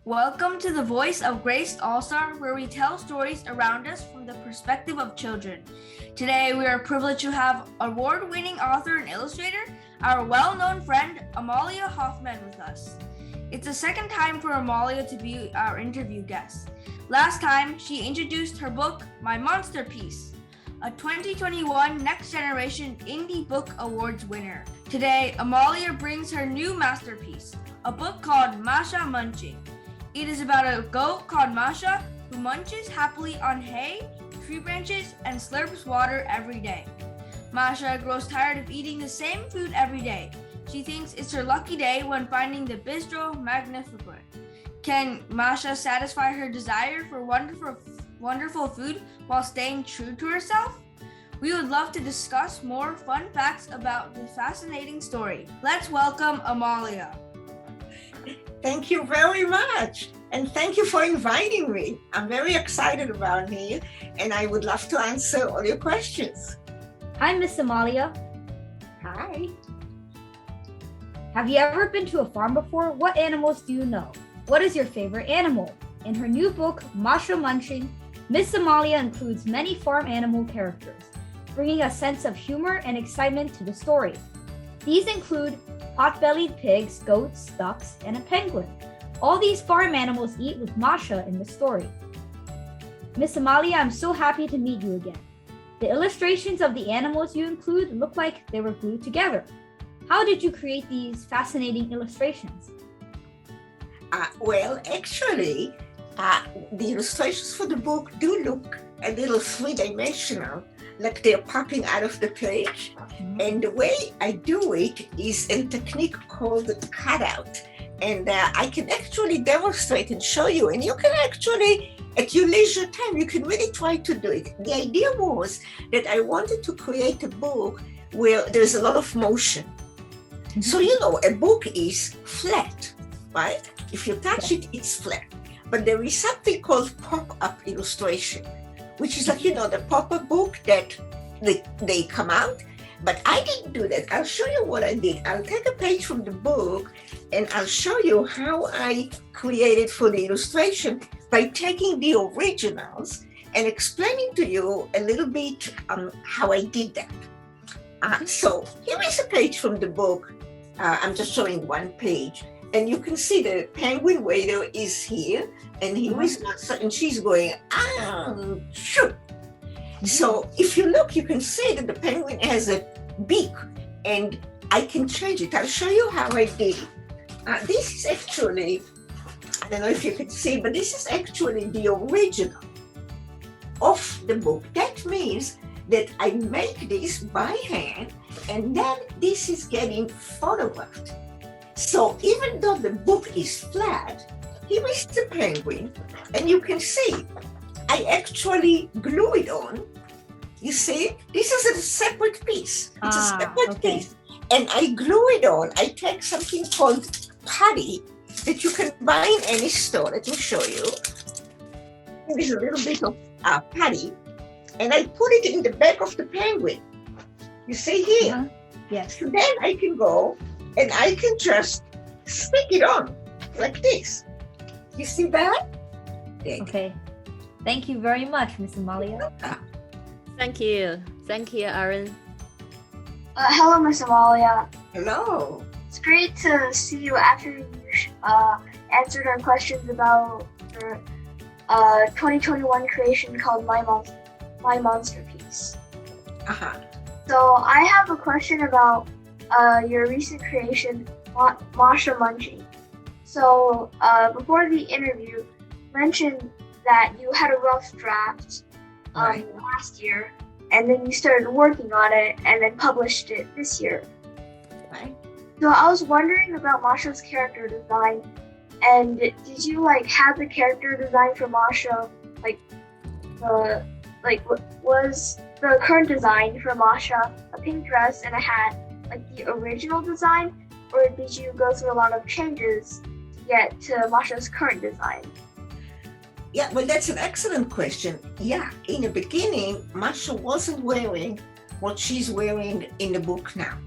Welcome to the Voice of Grace All-Star, where we tell stories around us from the perspective of children. Today, we are privileged to have award-winning author and illustrator, our well-known friend, Amalia Hoffman, with us. It's the second time for Amalia to be our interview guest. Last time, she introduced her book, My Monsterpiece, a 2021 Next Generation Indie Book Awards winner. Today, Amalia brings her new masterpiece, a book called Masha Munching. It is about a goat called Masha who munches happily on hay, tree branches, and slurps water every day. Masha grows tired of eating the same food every day. She thinks it's her lucky day when finding the Bistro Magnificent. Can Masha satisfy her desire for wonderful food while staying true to herself? We would love to discuss more fun facts about this fascinating story. Let's welcome Amalia. Thank you very much. And thank you for inviting me. I'm very excited about it, and I would love to answer all your questions. Hi, Miss Amalia. Hi. Have you ever been to a farm before? What animals do you know? What is your favorite animal? In her new book, Masha Munching, Miss Amalia includes many farm animal characters, bringing a sense of humor and excitement to the story. These include pot-bellied pigs, goats, ducks, and a penguin. All these farm animals eat with Masha in the story. Miss Amalia, I'm so happy to meet you again. The illustrations of the animals you include look like they were glued together. How did you create these fascinating illustrations? Actually, the illustrations for the book do look a little three-dimensional, like they're popping out of the page. Mm-hmm. And the way I do it is a technique called cutout. And I can actually demonstrate and show you. And you can actually, at your leisure time, you can really try to do it. The idea was that I wanted to create a book where there's a lot of motion. Mm-hmm. So, a book is flat, right? If you touch it, it's flat. But there is something called pop-up illustration, which is like, the pop-up book that they come out. But I didn't do that. I'll show you what I did. I'll take a page from the book and I'll show you how I created for the illustration by taking the originals and explaining to you a little bit how I did that. So here is a page from the book. I'm just showing one page. And you can see the penguin waiter is here, and here is Masha, and she's going, shoot. So if you look, you can see that the penguin has a beak, and I can change it. I'll show you how I did it. This is actually, I don't know if you can see, but this is actually the original of the book. That means that I make this by hand, and then this is getting photographed. So even though the book is flat, here is the penguin, and you can see I actually glue it on. You see, this is a separate piece. It's a separate piece. And I glue it on. I take something called putty that you can buy in any store. Let me show you. There's a little bit of putty, and I put it in the back of the penguin. You see here? Yes. So then I can go and I can just stick it on like this. You see that? Okay. Thank you very much, Miss Amalia. Thank you, Aaron. Hello, Miss Amalia. Hello. It's great to see you after you answered our questions about your 2021 creation called My Monsterpiece. So I have a question about your recent creation, Masha Munching. So before the interview, you mentioned that you had a rough draft last year, and then you started working on it and then published it this year. Right. So I was wondering about Masha's character design, and did you have the character design for Masha, was the current design for Masha a pink dress and a hat like the original design, or did you go through a lot of changes to get to Masha's current design? Yeah, well, that's an excellent question. Yeah, in the beginning, Masha wasn't wearing what she's wearing in the book now.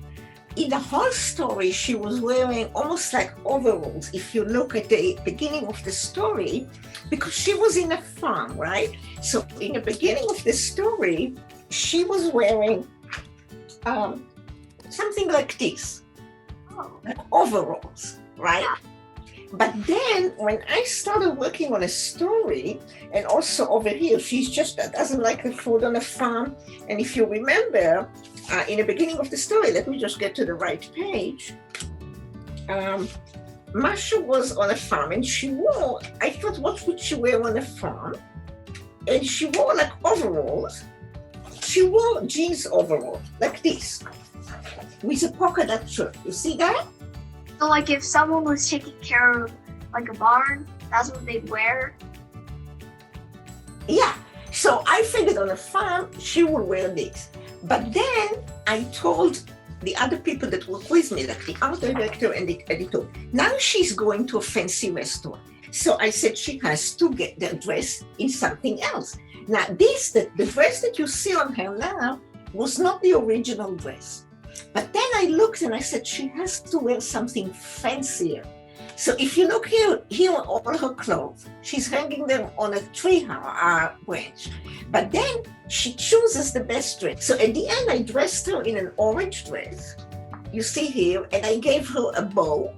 in the whole story, she was wearing almost like overalls. If you look at the beginning of the story, because she was in a farm, right? So in the beginning of the story, she was wearing something like this, like overalls, right? But then when I started working on a story, and also over here, she's just doesn't like the food on the farm. And if you remember, in the beginning of the story, let me just get to the right page. Masha was on a farm and she wore, I thought, what would she wear on a farm? And she wore like overalls. She wore jeans overall, like this, with a polka dot shirt. You see that? So like if someone was taking care of like a barn, that's what they'd wear? Yeah. So I figured on a farm, she would wear this. But then I told the other people that work with me, like the art director and the editor, now she's going to a fancy restaurant. So I said she has to get the dress in something else. Now the dress that you see on her now was not the original dress. But then I looked and I said she has to wear something fancier. So if you look here are all her clothes. She's hanging them on a tree branch. But then she chooses the best dress. So at the end, I dressed her in an orange dress. You see here, and I gave her a bow.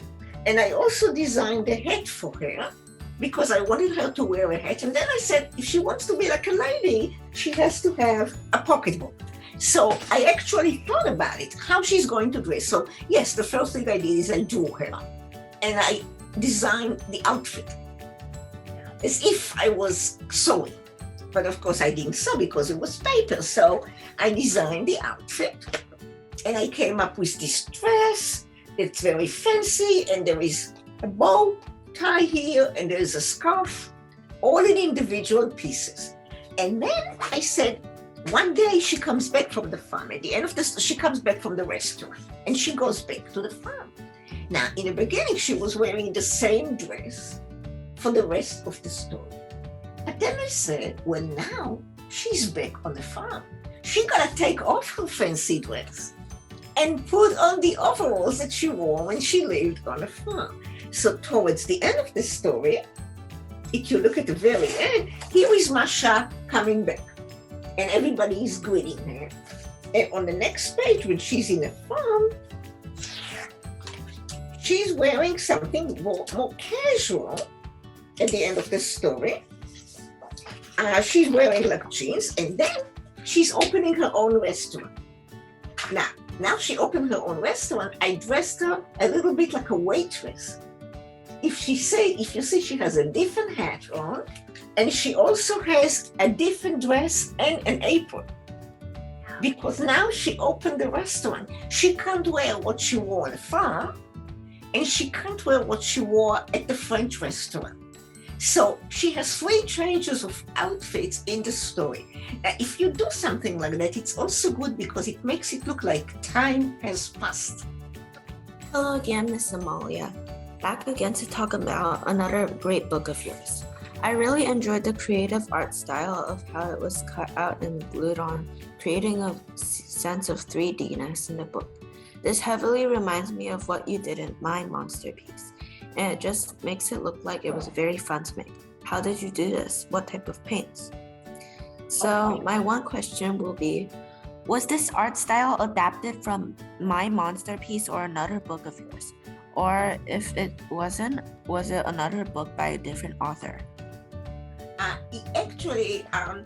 And I also designed a hat for her because I wanted her to wear a hat. And then I said, if she wants to be like a lady, she has to have a pocketbook. So I actually thought about it, how she's going to dress. So yes, the first thing I did is I drew her and I designed the outfit as if I was sewing. But of course I didn't sew because it was paper. So I designed the outfit and I came up with this dress. It's very fancy and there is a bow tie here and there's a scarf, all in individual pieces. And then I said, one day she comes back from the farm. At the end of this, she comes back from the restaurant and she goes back to the farm. Now, in the beginning, she was wearing the same dress for the rest of the story. But then I said, well, now she's back on the farm. She gotta take off her fancy dress and put on the overalls that she wore when she lived on the farm. So towards the end of the story, if you look at the very end, here is Masha coming back. And everybody is greeting her. And on the next page, when she's in a farm, she's wearing something more casual at the end of the story. She's wearing like jeans, and then she's opening her own restaurant. Now she opened her own restaurant. I dressed her a little bit like a waitress. If you see, she has a different hat on, and she also has a different dress and an apron. Because now she opened the restaurant. She can't wear what she wore on the farm, and she can't wear what she wore at the French restaurant. So she has 3 changes of outfits in the story. If you do something like that, it's also good because it makes it look like time has passed. Hello again, Miss Amalia. Back again to talk about another great book of yours. I really enjoyed the creative art style of how it was cut out and glued on, creating a sense of 3D-ness in the book. This heavily reminds me of what you did in My Monsterpiece, and it just makes it look like it was very fun to make. How did you do this? What type of paints? So my one question will be, was this art style adapted from My Monsterpiece or another book of yours? Or if it wasn't, was it another book by a different author? Actually, I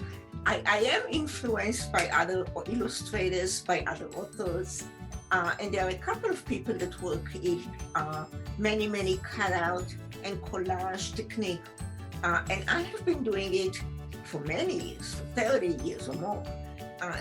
am influenced by other illustrators, by other authors, and there are a couple of people that work in many cutout and collage technique, and I have been doing it for many years, for 30 years or more.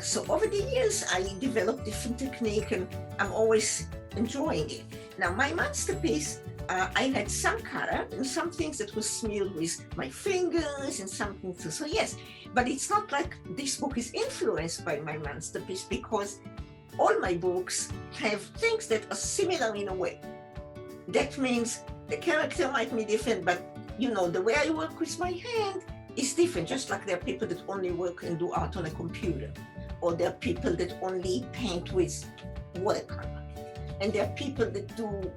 So over the years, I developed different technique, and I'm always enjoying it. Now, My Masterpiece, I had some cutout and some things that was smeared with my fingers and something too. So yes, but it's not like this book is influenced by My Masterpiece, because all my books have things that are similar in a way. That means the character might be different, but you know, the way I work with my hand is different. Just like there are people that only work and do art on a computer, or there are people that only paint with watercolor. and there are people that do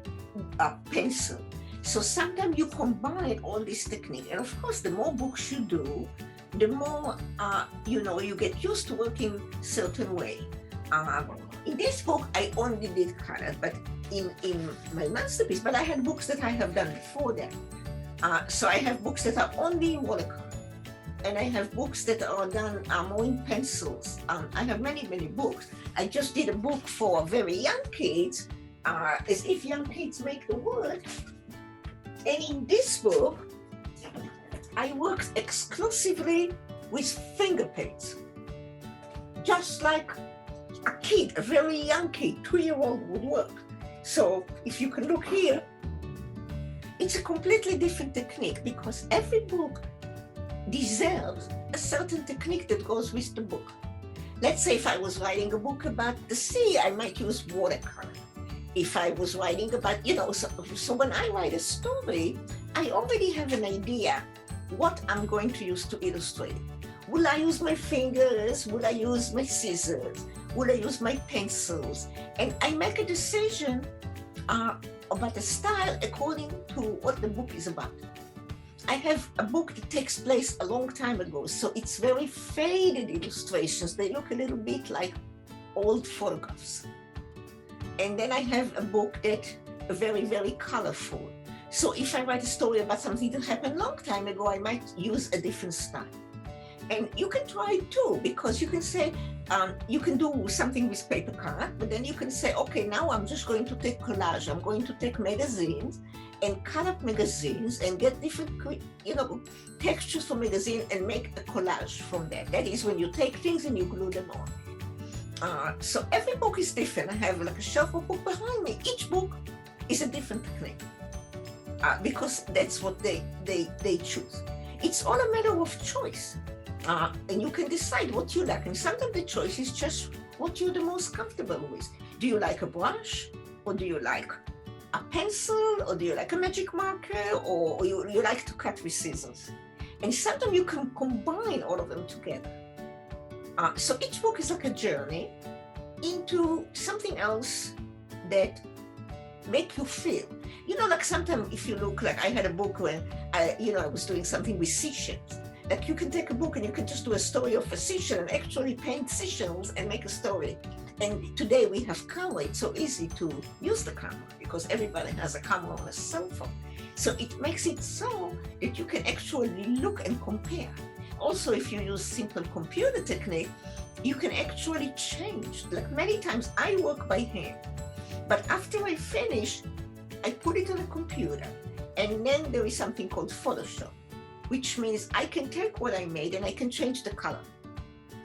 pencil. So sometimes you combine all this technique, and of course, the more books you do, the more you get used to working certain way. In this book, I only did color, but in my masterpiece, but I had books that I have done before that. So I have books that are only in watercolor, and I have books that are done more in pencils. I have many books. I just did a book for very young kids, as if young kids make the world. And in this book, I worked exclusively with finger paints, just like a kid, a very young kid, 2-year-old would work. So if you can look here, it's a completely different technique because every book deserves a certain technique that goes with the book. Let's say if I was writing a book about the sea, I might use watercolor. If I was writing about, so when I write a story, I already have an idea what I'm going to use to illustrate it. Will I use my fingers? Will I use my scissors? Will I use my pencils? And I make a decision about the style according to what the book is about. I have a book that takes place a long time ago, so it's very faded illustrations. They look a little bit like old photographs. And then I have a book that very colorful. So if I write a story about something that happened a long time ago, I might use a different style. And you can try it too, because you can say, you can do something with paper cut, but then you can say, okay, now I'm just going to take collage. I'm going to take magazines and cut up magazines and get different, textures from magazine and make a collage from that. That is when you take things and you glue them on. So every book is different. I have like a shelf of book behind me. Each book is a different technique because that's what they choose. It's all a matter of choice. And you can decide what you like. And sometimes the choice is just what you're the most comfortable with. Do you like a brush? Or do you like a pencil? Or do you like a magic marker? Or you like to cut with scissors? And sometimes you can combine all of them together. So each book is like a journey into something else that make you feel. Like sometimes if you look, like I had a book where I was doing something with seashells. Like you can take a book and you can just do a story of a seashell and actually paint seashells and make a story. And today we have camera. It's so easy to use the camera because everybody has a camera on a cell phone. So it makes it so that you can actually look and compare. Also, if you use simple computer technique, you can actually change. Like many times I work by hand, but after I finish, I put it on a computer. And then there is something called Photoshop, which means I can take what I made and I can change the color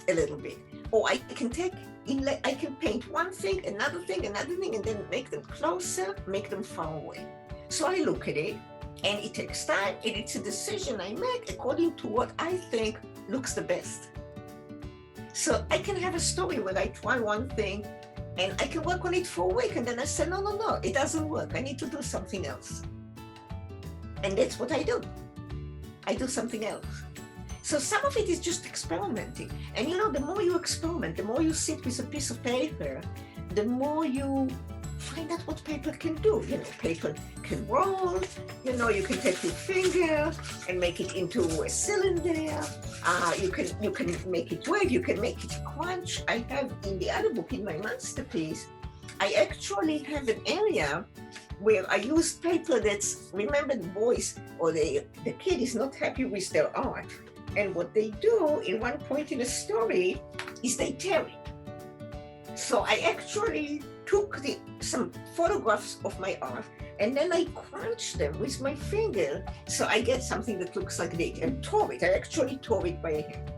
a little bit. Or I can paint one thing, another thing, and then make them closer, make them far away. So I look at it, and it takes time, and it's a decision I make according to what I think looks the best. So I can have a story where I try one thing, and I can work on it for a week, and then I say, no, it doesn't work. I need to do something else. And that's what I do. I do something else. So some of it is just experimenting. And the more you experiment, the more you sit with a piece of paper, the more you find out what paper can do. Paper can roll, you can take your finger and make it into a cylinder. You can make it wave, you can make it crunch. I have in the other book, in my masterpiece, I actually have an area where I use paper that's, remember the boys or the kid is not happy with their art. And what they do in one point in the story is they tear it. So I actually took some photographs of my art and then I crunched them with my finger so I get something that looks like this and tore it. I actually tore it by hand.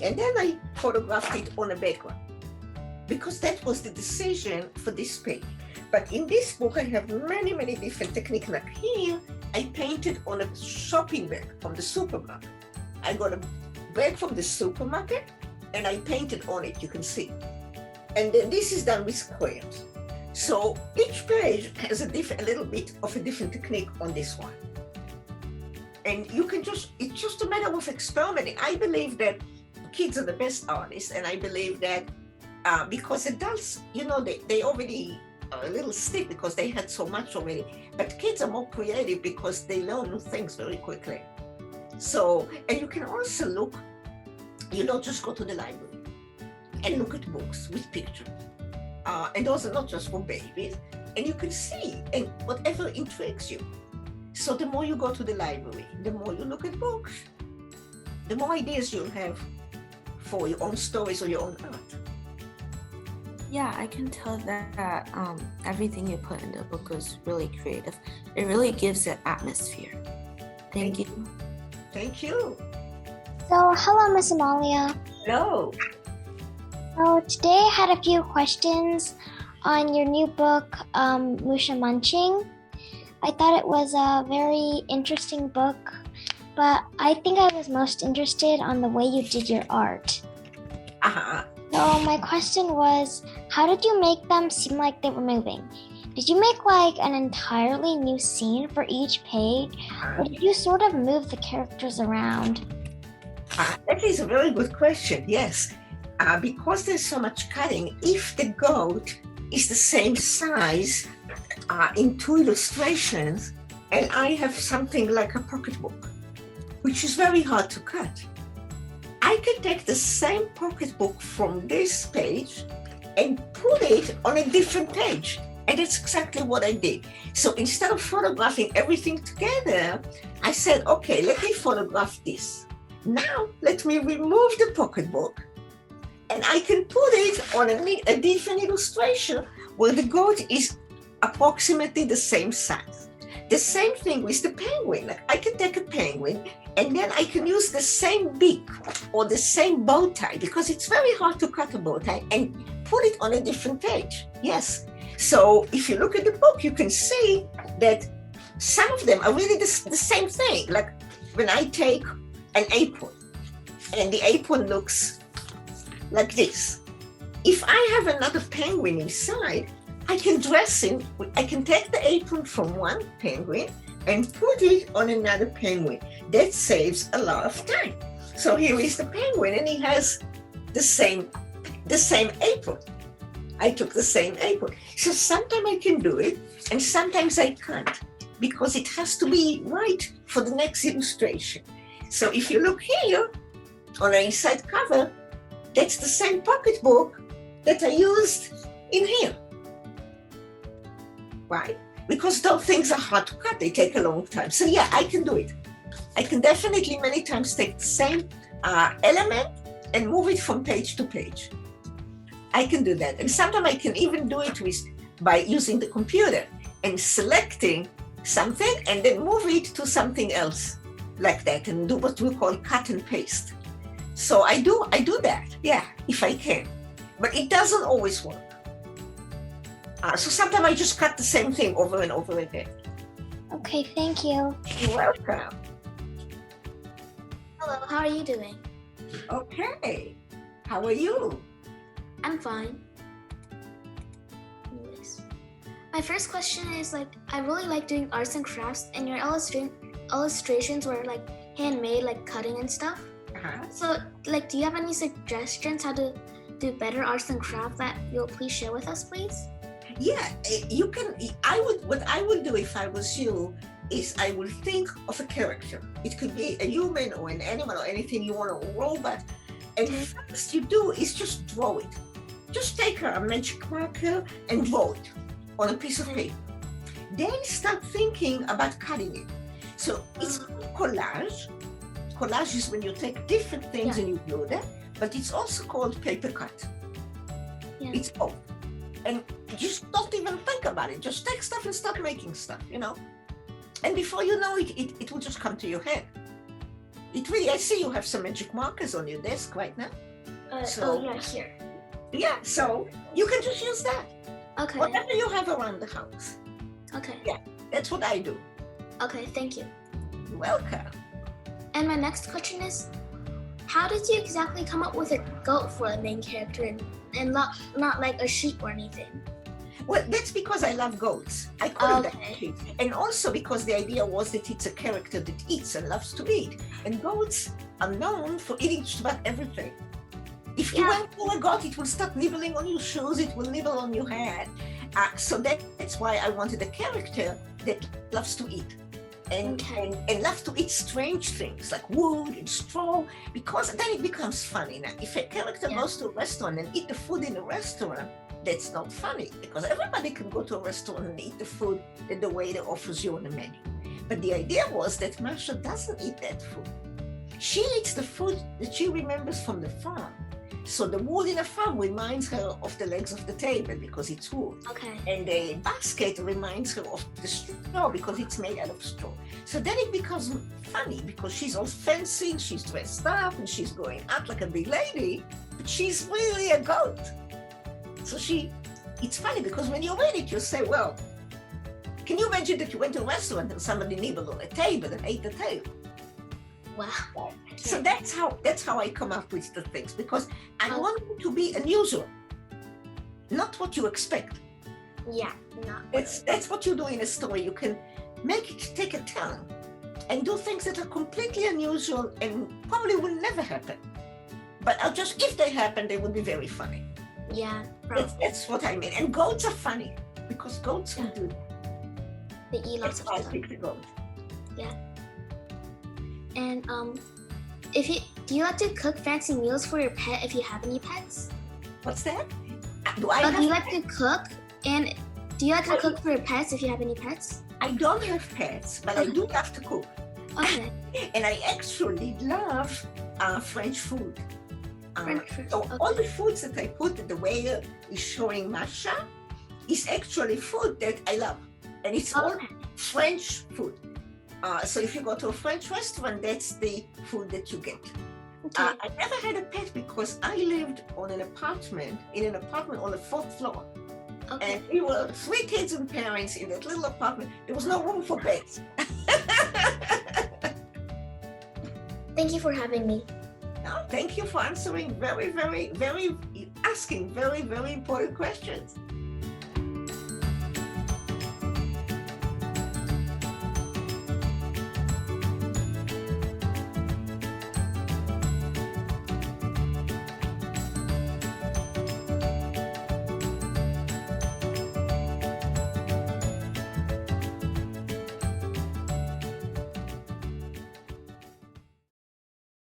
And then I photographed it on a background because that was the decision for this page. But in this book, I have many different techniques. Like here, I painted on a shopping bag from the supermarket. I got a bag from the supermarket and I painted on it, you can see. And then this is done with crayons. So each page has a little bit of a different technique on this one. And you can it's just a matter of experimenting. I believe that kids are the best artists, and I believe that because adults, they already a little stiff because they had so much already. But kids are more creative because they learn new things very quickly. So, and you can also look, just go to the library and look at books with pictures. And those are not just for babies. And you can see and whatever intrigues you. So the more you go to the library, the more you look at books, the more ideas you'll have for your own stories or your own art. Yeah, I can tell that everything you put in the book was really creative. It really gives it atmosphere. Thank you. Thank you. So, hello, Miss Amalia. Hello. So, today I had a few questions on your new book, Masha Munching. I thought it was a very interesting book, but I think I was most interested on the way you did your art. Uh-huh. So, my question was, how did you make them seem like they were moving? Did you make like an entirely new scene for each page, or did you sort of move the characters around? That is a very good question, yes. Because there's so much cutting, if the goat is the same size in 2 illustrations, and I have something like a pocketbook, which is very hard to cut, I can take the same pocketbook from this page and put it on a different page. And that's exactly what I did. So instead of photographing everything together, I said, okay, let me photograph this. Now let me remove the pocketbook and I can put it on a different illustration where the goat is approximately the same size. The same thing with the penguin. Like I can take a penguin and then I can use the same beak or the same bow tie, because it's very hard to cut a bow tie, and put it on a different page. Yes. So if you look at the book, you can see that some of them are really the same thing. Like when I take an apron and the apron looks like this. If I have another penguin inside, I can dress in, I can take the apron from one penguin and put it on another penguin. That saves a lot of time. So here is the penguin and he has the same apron. I took the same apron. So sometimes I can do it and sometimes I can't, because it has to be right for the next illustration. So if you look here on the inside cover, that's the same pocketbook that I used in here. Right? Because those things are hard to cut, they take a long time. So yeah, I can do it. I can definitely many times take the same element and move it from page to page. I can do that. And sometimes I can even do it by using the computer and selecting something and then move it to something else like that and do what we call cut and paste. So I do that, yeah, if I can. But it doesn't always work. So sometimes I just cut the same thing over and over again. Okay, thank you. You're welcome. Hello, how are you doing? Okay. How are you? I'm fine. Anyways, my first question is I really like doing arts and crafts, and your illustrations were handmade, cutting and stuff. Uh-huh. So do you have any suggestions how to do better arts and crafts that you'll please share with us, please? Yeah, you can. What I would do if I was you is I would think of a character. It could be a human or an animal or anything you want, a robot. And first you do is just draw it. Just take a magic marker and draw it on a piece of paper. Then start thinking about cutting it. So it's collage. Collage is when you take different things and you glue them, but it's also called paper cut. Yeah. It's both. And just don't even think about it. Just take stuff and start making stuff, And before you know it, it will just come to your head. It really, I see you have some magic markers on your desk right now. Here. Yeah, so you can just use that. Okay. Whatever you have around the house. Okay. Yeah, that's what I do. Okay, thank you. You're welcome. And my next question is, how did you exactly come up with a goat for the main character and not like a sheep or anything? Well, that's because I love goats. I call it that. Okay. And also because the idea was that it's a character that eats and loves to eat. And goats are known for eating just about everything. If you went to a goat, it will start nibbling on your shoes, it will nibble on your head. So that's why I wanted a character that loves to eat. And loves to eat strange things like wood and straw, because then it becomes funny. Now, if a character goes to a restaurant and eat the food in a restaurant, that's not funny, because everybody can go to a restaurant and eat the food that the waiter offers you on the menu. But the idea was that Masha doesn't eat that food. She eats the food that she remembers from the farm. So the wood in a farm reminds her of the legs of the table because it's wood. Okay. And the basket reminds her of the straw because it's made out of straw. So then it becomes funny because she's all fancy, she's dressed up, and she's going out like a big lady, but she's really a goat. So it's funny because when you read it, you say, well, can you imagine that you went to a restaurant and somebody nibbled on a table and ate the table? Wow. So that's how I come up with the things, because I want it to be unusual, not what you expect. Yeah, That's what you do in a story. You can make it take a turn and do things that are completely unusual and probably will never happen. But if they happen, they would be very funny. Yeah, that's what I mean. And goats are funny because goats will do. They eat lots of That's why I stuff. picked the goat. Yeah. And do you like to cook fancy meals for your pet if you have any pets? What's that? Do you like to cook? And do you like to cook for your pets if you have any pets? I don't have pets, but I do love to cook. Okay. And I actually love French food. French food, So okay. all the foods that I put the way is showing Masha is actually food that I love. And it's all French food. So if you go to a French restaurant, that's the food that you get. Okay. I never had a pet because I lived in an apartment on the 4th floor. Okay. And we were 3 kids and parents in that little apartment. There was no room for pets. Thank you for having me. No, thank you for answering asking very, very important questions.